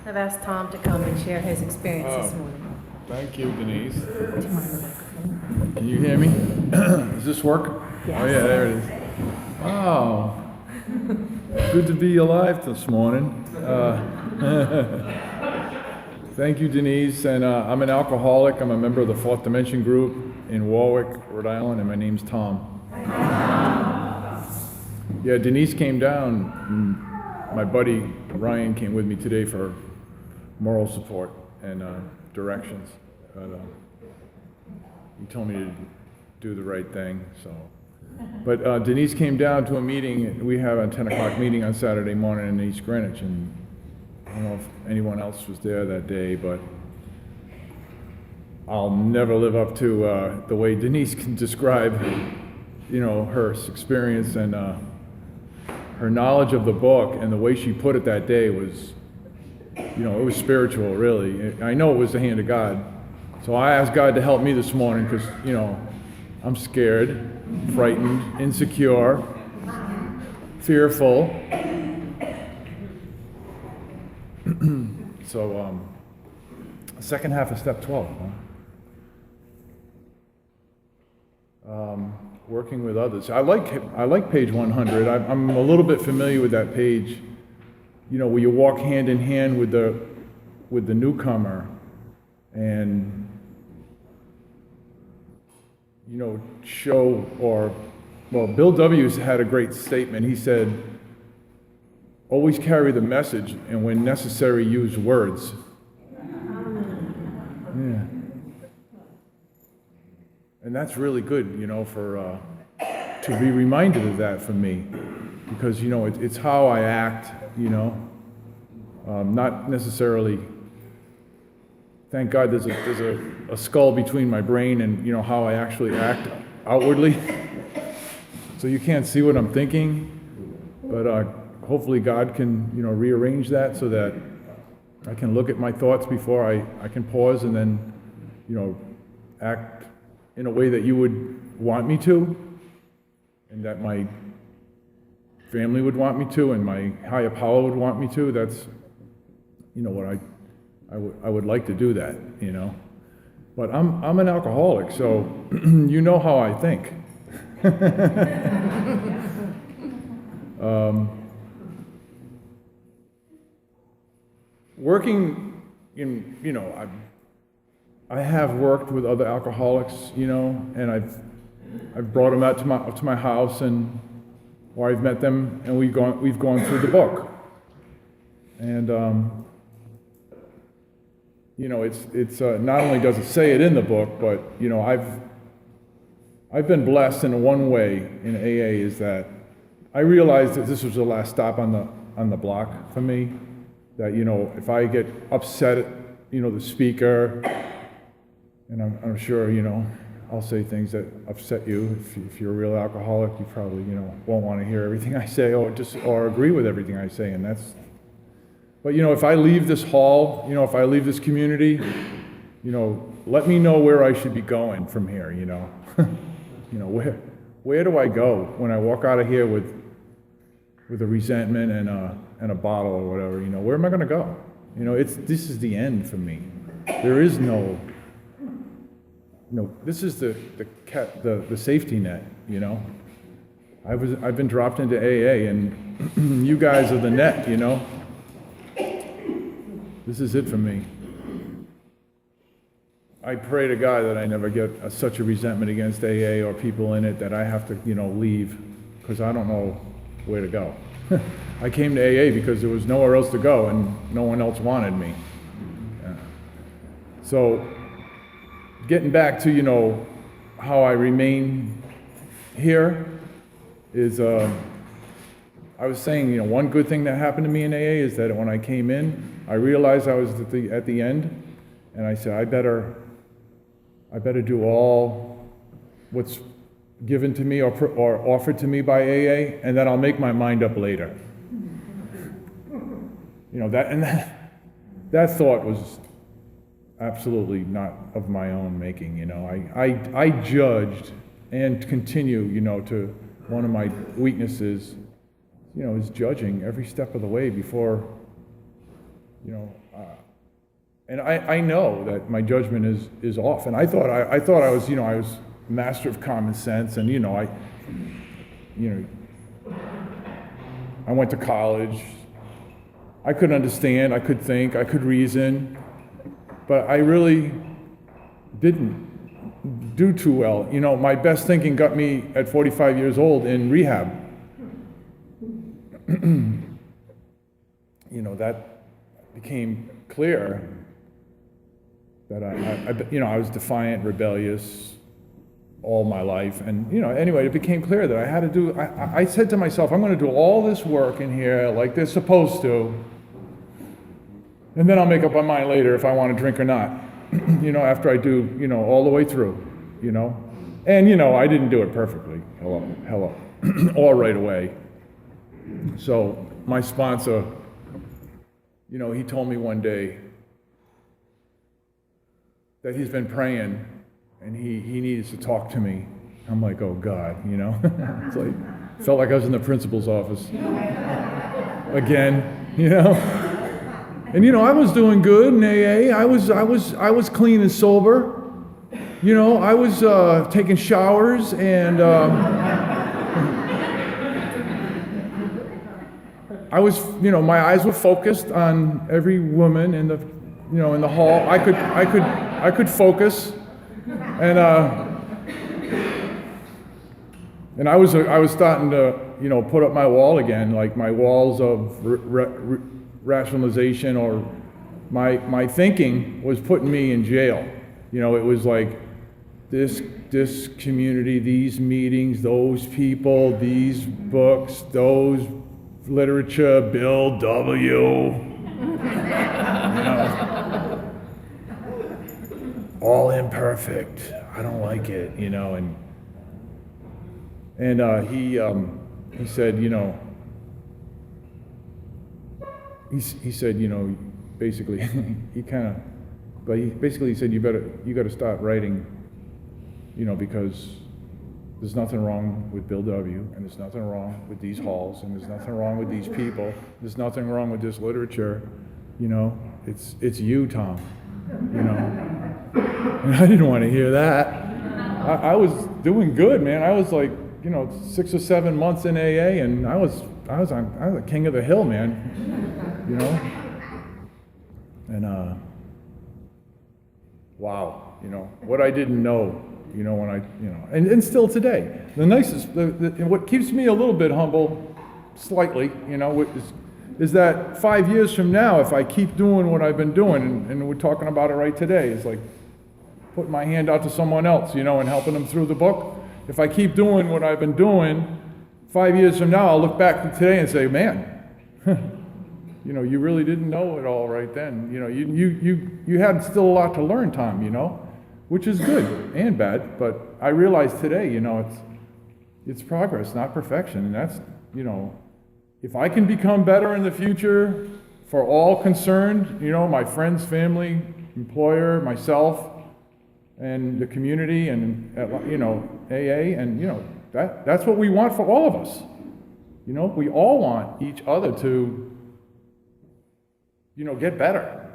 I've asked Tom to come and share his experience this Oh. morning. Thank you, Denise. Do you want the microphone? Can you hear me? Does this work? Yes. Oh, yeah, there it is. Wow. Good to be alive this morning. Thank you, Denise. And I'm an alcoholic. I'm a member of the Fourth Dimension Group in Warwick, Rhode Island, and my name's Tom. Yeah, Denise came down. And my buddy Ryan came with me today for moral support and directions. He told me to do the right thing, so. But Denise came down to a meeting. We have a 10 o'clock meeting on Saturday morning in East Greenwich, and I don't know if anyone else was there that day, but I'll never live up to the way Denise can describe, her experience and her knowledge of the book, and the way she put it that day was, it was spiritual, really. I know it was the hand of God. So I asked God to help me this morning because, I'm scared, frightened, insecure, fearful. So, second half of step 12, huh? Working with others. I like page 100. I'm a little bit familiar with that page, where you walk hand in hand with the newcomer and Bill W. had a great statement. He said, always carry the message, and when necessary, use words. Yeah. And that's really good, to be reminded of that for me. Because, it's how I act, not necessarily. Thank God there's a skull between my brain and, how I actually act outwardly. So you can't see what I'm thinking, but hopefully God can, rearrange that so that I can look at my thoughts before I can pause and then, act in a way that you would want me to, and that my family would want me to, and my higher power would want me to. That's, what I would like to do that, But I'm an alcoholic, so you know how I think. Working in, I have worked with other alcoholics, and I've brought them out to my house, or I've met them, and we've gone through the book, and it's not only does it say it in the book, but I've been blessed in one way in AA, is that I realized that this was the last stop on the block for me. That if I get upset at the speaker, and I'm sure I'll say things that upset you. If you're a real alcoholic, you probably won't want to hear everything I say or agree with everything I say, and that's. But if I leave this hall, if I leave this community, let me know where I should be going from here. Where do I go when I walk out of here with a resentment and a bottle or whatever? Where am I going to go? This is the end for me. There is no. This is the safety net. I've been dropped into AA, and you guys are the net. This is it for me. I pray to God that I never get such a resentment against AA or people in it that I have to, leave, because I don't know where to go. I came to AA because there was nowhere else to go, and no one else wanted me. So, getting back to, how I remain here is, I was saying, one good thing that happened to me in AA is that when I came in, I realized I was at the end, and I said, I better do all what's given to me or offered to me by AA, and then I'll make my mind up later. That thought was absolutely not of my own making. I judged and continue, to one of my weaknesses, is judging every step of the way before You know, and I know that my judgment is off. And I thought I was, you know, I was master of common sense, and you know, I went to college. I could understand, I could think, I could reason, but I really didn't do too well. You know, my best thinking got me at 45 years old in rehab. You know, that became clear that I was defiant, rebellious all my life. And, you know, anyway, it became clear that I had to do, I said to myself, I'm going to do all this work in here like they're supposed to, and then I'll make up my mind later if I want to drink or not, you know, after I do, you know, all the way through, you know. And, you know, I didn't do it perfectly, hello, or right away. So my sponsor, you know, he told me one day that he's been praying and he needs to talk to me. I'm like, oh God, you know. It's like, felt like I was in the principal's office again, you know. And you know, I was doing good in AA. I was clean and sober. You know, I was taking showers and I was, you know, my eyes were focused on every woman in the, you know, in the hall. I could focus, and I was starting to, you know, put up my wall again, like my walls of rationalization, or my thinking was putting me in jail. You know, it was like this community, these meetings, those people, these books, those literature, Bill W. You know, all imperfect. I don't like it, you know. And he said, you know, he said, you know, basically, he said, you got to start writing, you know, because there's nothing wrong with Bill W., and there's nothing wrong with these halls, and there's nothing wrong with these people, there's nothing wrong with this literature, you know, it's you, Tom, you know. And I didn't want to hear that. I was doing good, man. I was like, you know, 6 or 7 months in AA, and I was a king of the hill, man, you know. And wow, you know, what I didn't know, you know, when I, you know, and still today, the nicest, what keeps me a little bit humble, slightly, you know, is that 5 years from now, if I keep doing what I've been doing, and we're talking about it right today, it's like putting my hand out to someone else, you know, and helping them through the book. If I keep doing what I've been doing, 5 years from now, I'll look back to today and say, man, you know, you really didn't know it all right then. You know, you had still a lot to learn, Tom, you know, which is good and bad. But I realize today, you know, it's progress, not perfection. And that's, you know, if I can become better in the future for all concerned, you know, my friends, family, employer, myself, and the community, and, you know, AA, and, you know, that's what we want for all of us. You know, we all want each other to, you know, get better.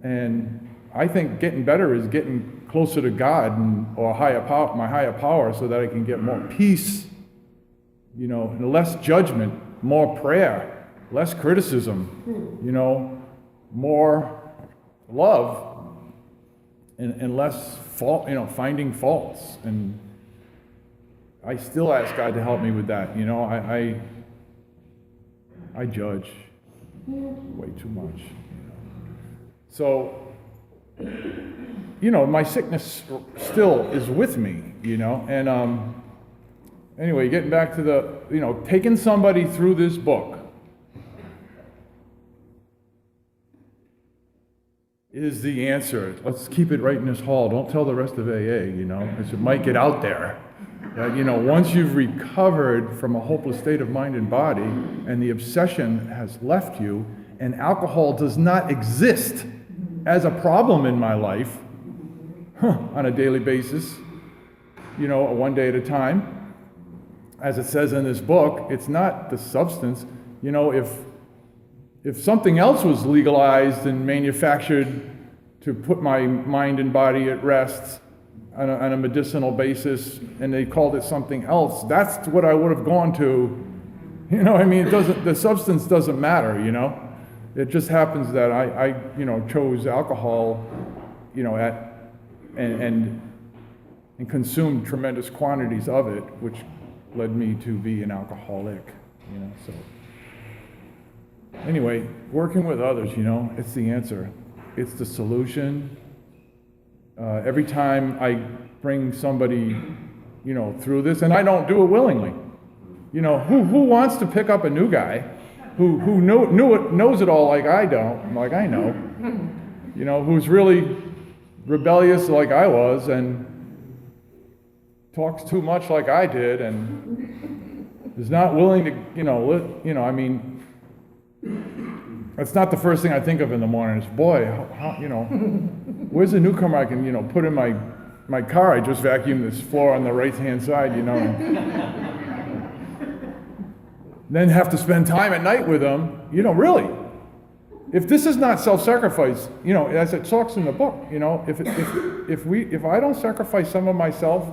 And I think getting better is getting closer to God or my higher power, so that I can get more peace, you know, and less judgment, more prayer, less criticism, you know, more love, and less fault, you know, finding faults. And I still ask God to help me with that. You know, I judge way too much. So, you know, my sickness still is with me, you know. And anyway, getting back to the, you know, taking somebody through this book is the answer. Let's keep it right in this hall. Don't tell the rest of AA, you know, because it might get out there. That, you know, once you've recovered from a hopeless state of mind and body, and the obsession has left you, and alcohol does not exist as a problem in my life, on a daily basis, you know, one day at a time, as it says in this book, it's not the substance. You know, if something else was legalized and manufactured to put my mind and body at rest on a medicinal basis, and they called it something else, that's what I would have gone to. You know, I mean, the substance doesn't matter, you know? It just happens that I chose alcohol, and consumed tremendous quantities of it, which led me to be an alcoholic, so. Anyway, working with others, it's the answer. It's the solution. Every time I bring somebody, through this, and I don't do it willingly. Who wants to pick up a new guy who knows it all like I don't, like I know, who's really rebellious like I was and talks too much like I did and is not willing to, I mean, that's not the first thing I think of in the morning. Is boy, where's the newcomer I can, put in my car? I just vacuumed this floor on the right-hand side, and then have to spend time at night with them, really. If this is not self-sacrifice, as it talks in the book, if I don't sacrifice some of myself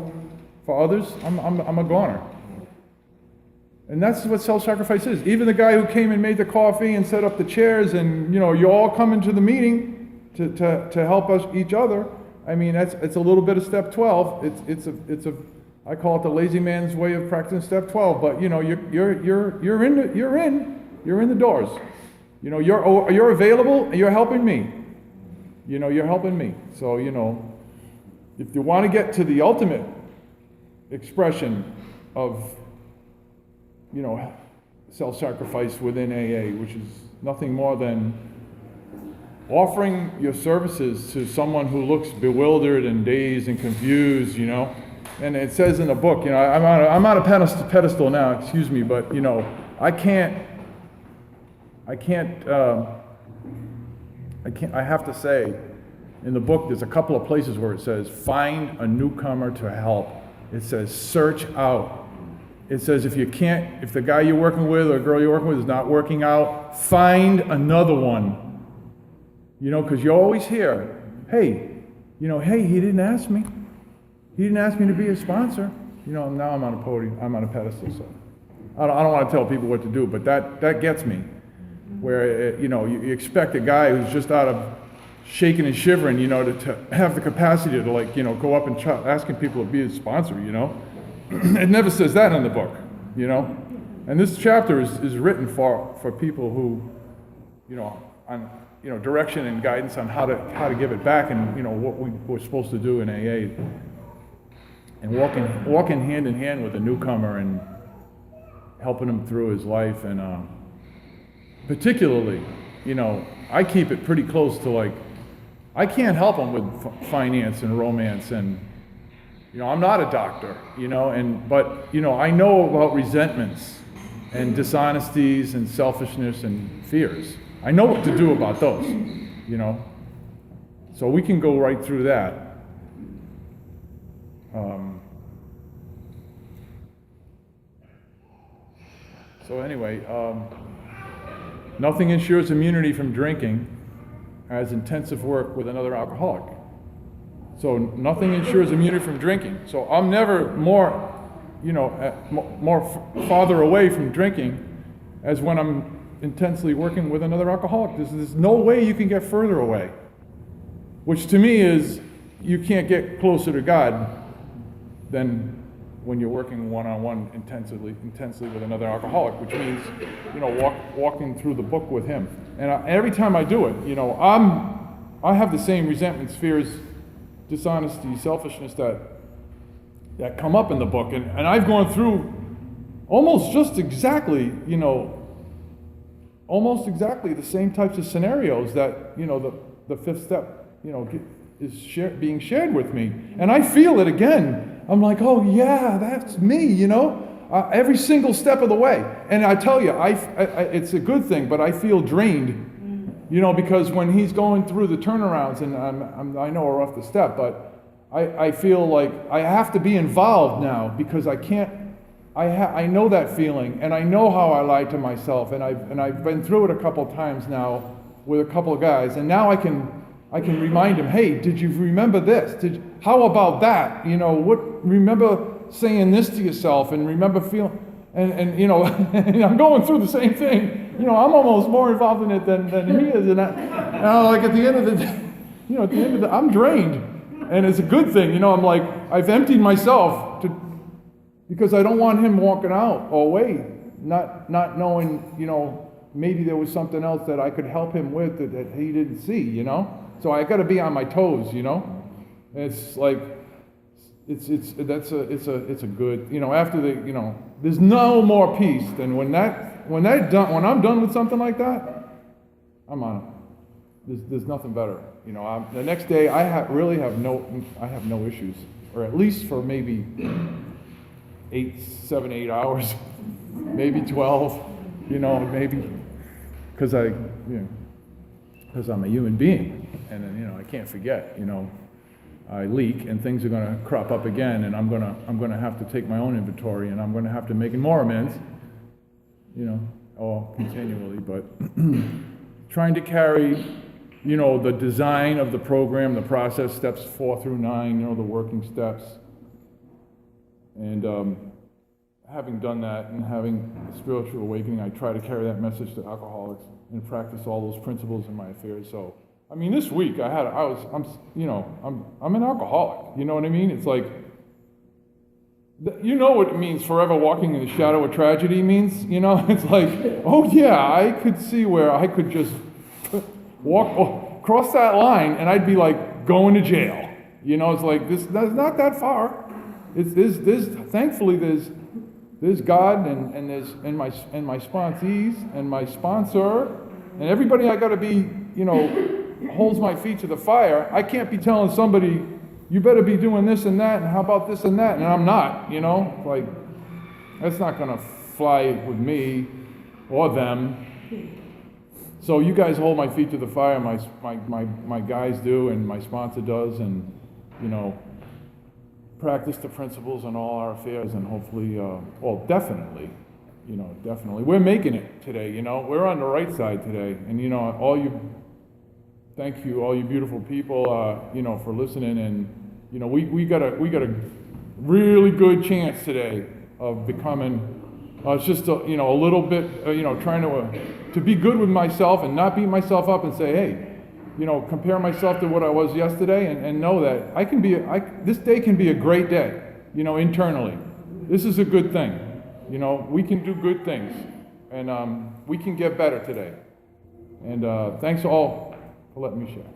for others, I'm a goner. And that's what self-sacrifice is. Even the guy who came and made the coffee and set up the chairs, and you all come into the meeting to help us each other. I mean, it's a little bit of step 12. It's a I call it the lazy man's way of practicing step 12. But you're in the doors. You're available and you're helping me. You're helping me. So if you want to get to the ultimate expression of self-sacrifice within AA, which is nothing more than offering your services to someone who looks bewildered and dazed and confused, And it says in the book, I'm on a pedestal now, excuse me, but I have to say, in the book, there's a couple of places where it says, find a newcomer to help. It says, search out. It says, if the guy you're working with or girl you're working with is not working out, find another one. Because you always hear, hey, hey, he didn't ask me. He didn't ask me to be a sponsor. Now I'm on a podium, I'm on a pedestal, so. I don't want to tell people what to do, but that gets me. Where, you expect a guy who's just out of shaking and shivering, to have the capacity to go up and asking people to be a sponsor, It never says that in the book, And this chapter is written for people who, on, direction and guidance on how to give it back and, what we're supposed to do in AA. And walking hand in hand with a newcomer and helping him through his life. And particularly, I keep it pretty close to I can't help him with finance and romance and, I'm not a doctor, but I know about resentments and dishonesties and selfishness and fears. I know what to do about those, So we can go right through that. So anyway, nothing ensures immunity from drinking as intensive work with another alcoholic. So nothing ensures immunity from drinking. So I'm never more farther away from drinking as when I'm intensely working with another alcoholic. There's no way you can get further away. Which to me is, you can't get closer to God than when you're working one-on-one intensely with another alcoholic, which means, walking through the book with him. And every time I do it, I have the same resentments, fears, dishonesty, selfishness that come up in the book. And I've gone through almost just exactly, almost exactly the same types of scenarios that, the fifth step, is being shared with me. And I feel it again. I'm like, oh yeah, that's me, every single step of the way. And I tell you, it's a good thing, but I feel drained, because when he's going through the turnarounds, and I know we're off the step, but I feel like I have to be involved now because I can't I know that feeling, and I know how I lied to myself, and I've been through it a couple times now with a couple of guys, and now I can remind him, hey, did you remember this? How about that? Remember saying this to yourself, and remember feeling, and and I'm going through the same thing. I'm almost more involved in it than he is, and like at the end of the day, I'm drained, and it's a good thing. I'm like, I've emptied myself because I don't want him walking out away, not knowing, maybe there was something else that I could help him with that he didn't see, So I got to be on my toes, And it's like, it's a good, after there's no more peace than when I'm done with something like that, I'm on it. There's nothing better, The next day I have no issues, or at least for maybe 8 hours, maybe 12, maybe, because I'm a human being, and then, I can't forget, I leak and things are going to crop up again, and I'm going to have to take my own inventory, and I'm going to have to make more amends, all continually, but trying to carry, the design of the program, the process, steps 4 through 9, the working steps, and having done that and having a spiritual awakening, I try to carry that message to alcoholics and practice all those principles in my affairs. So, this week I'm an alcoholic. You know what I mean? It's like, what it means forever walking in the shadow of tragedy means, It's like, oh yeah, I could see where I could just cross that line and I'd be like going to jail. It's like, that's not that far. Thankfully there's God and there's my sponsees and my sponsor and everybody I got to be, holds my feet to the fire. I can't be telling somebody, you better be doing this and that, and how about this and that, and I'm not, like, that's not going to fly with me or them. So you guys hold my feet to the fire, my guys do, and my sponsor does, and, practice the principles in all our affairs, and hopefully, definitely, definitely. We're making it today, We're on the right side today, and, thank you, all you beautiful people, for listening, and, we got a really good chance today of becoming, it's just, a little bit, trying to be good with myself and not beat myself up and say, hey, compare myself to what I was yesterday and know that this day can be a great day, internally. This is a good thing. We can do good things, and we can get better today. And thanks all for letting me share.